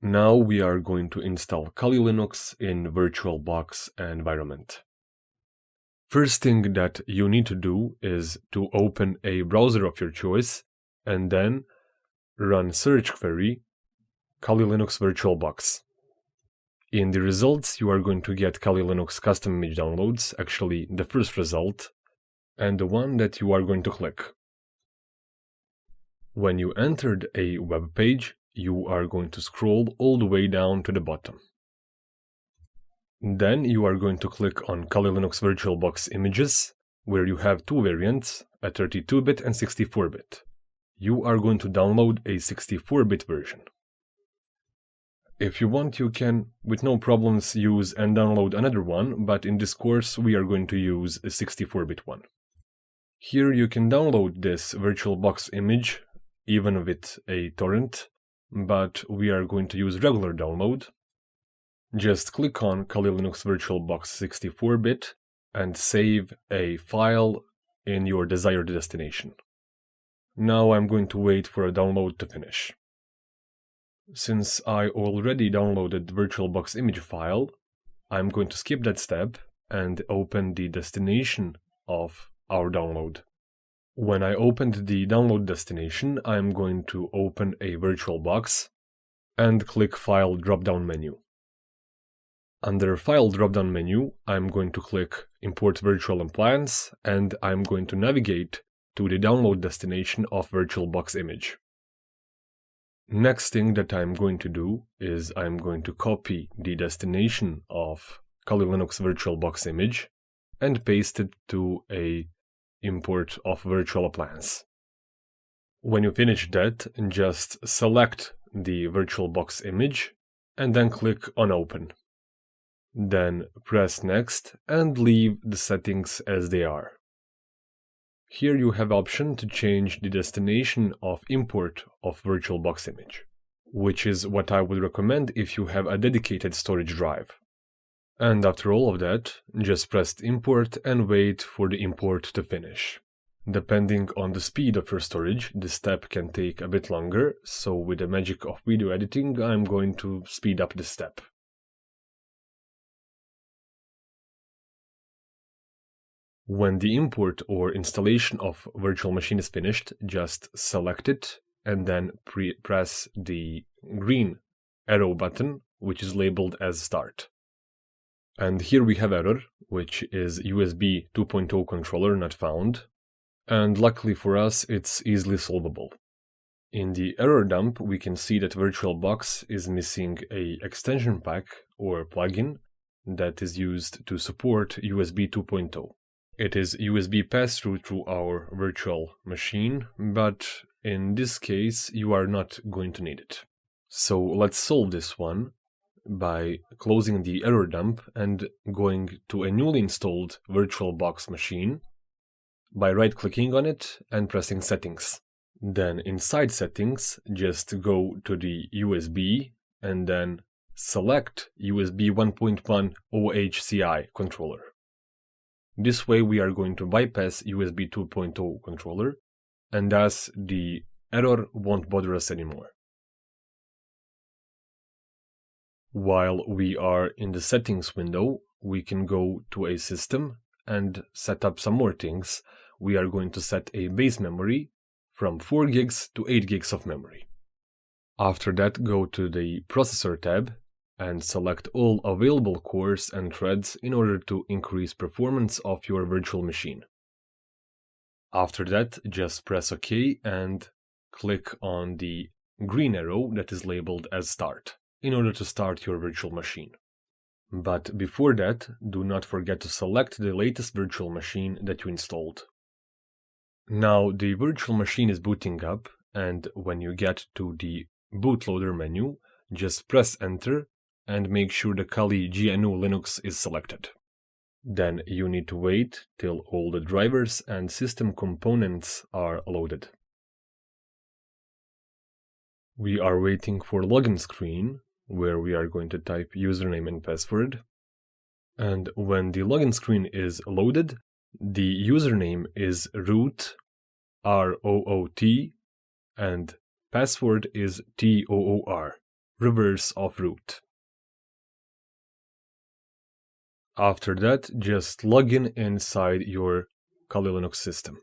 Now we are going to install Kali Linux in VirtualBox environment. First thing that you need to do is to open a browser of your choice and then run search query Kali Linux VirtualBox. In the results, you are going to get Kali Linux custom image downloads, actually the first result, and the one that you are going to click. When you entered a web page, you are going to scroll all the way down to the bottom. Then you are going to click on Kali Linux VirtualBox images, where you have two variants, a 32-bit and 64-bit. You are going to download a 64-bit version. If you want, you can, with no problems, use and download another one, but in this course we are going to use a 64-bit one. Here you can download this VirtualBox image, even with a torrent, but we are going to use regular download. Just click on Kali Linux VirtualBox 64-bit and save a file in your desired destination. Now I'm going to wait for a download to finish. Since I already downloaded the VirtualBox image file, I'm going to skip that step and open the destination of our download. When I opened the download destination, I'm going to open a VirtualBox and click File drop-down menu. Under File drop-down menu, I'm going to click Import Virtual Appliance and I'm going to navigate to the download destination of VirtualBox image. Next thing that I'm going to do is I'm going to copy the destination of Kali Linux VirtualBox image and paste it to a import of virtual appliance. When you finish that, just select the VirtualBox image and then click on Open. Then press Next and leave the settings as they are. Here you have option to change the destination of import of VirtualBox image, which is what I would recommend if you have a dedicated storage drive. And after all of that, just press import and wait for the import to finish. Depending on the speed of your storage, this step can take a bit longer, so with the magic of video editing, I'm going to speed up this step. When the import or installation of virtual machine is finished, just select it and then press the green arrow button, which is labeled as Start. And here we have error, which is USB 2.0 controller not found, and luckily for us it's easily solvable. In the error dump we can see that VirtualBox is missing a extension pack or plugin that is used to support USB 2.0. It is USB pass-through to our virtual machine, but in this case you are not going to need it. So let's solve this one by closing the error dump and going to a newly installed VirtualBox machine by right-clicking on it and pressing Settings. Then inside Settings, just go to the USB and then select USB 1.1 OHCI controller. This way we are going to bypass USB 2.0 controller, and thus the error won't bother us anymore. While we are in the settings window, we can go to a system and set up some more things. We are going to set a base memory from 4 gigs to 8 gigs of memory. After that, go to the processor tab and select all available cores and threads in order to increase performance of your virtual machine. After that, just press OK and click on the green arrow that is labeled as Start in order to start your virtual machine. But before that, do not forget to select the latest virtual machine that you installed. Now the virtual machine is booting up, and when you get to the bootloader menu, just press Enter and make sure the Kali GNU Linux is selected. Then you need to wait till all the drivers and system components are loaded. We are waiting for login screen, where we are going to type username and password. And when the login screen is loaded, the username is root, ROOT, and password is TOOR, reverse of root. After that, just log in inside your Kali Linux system.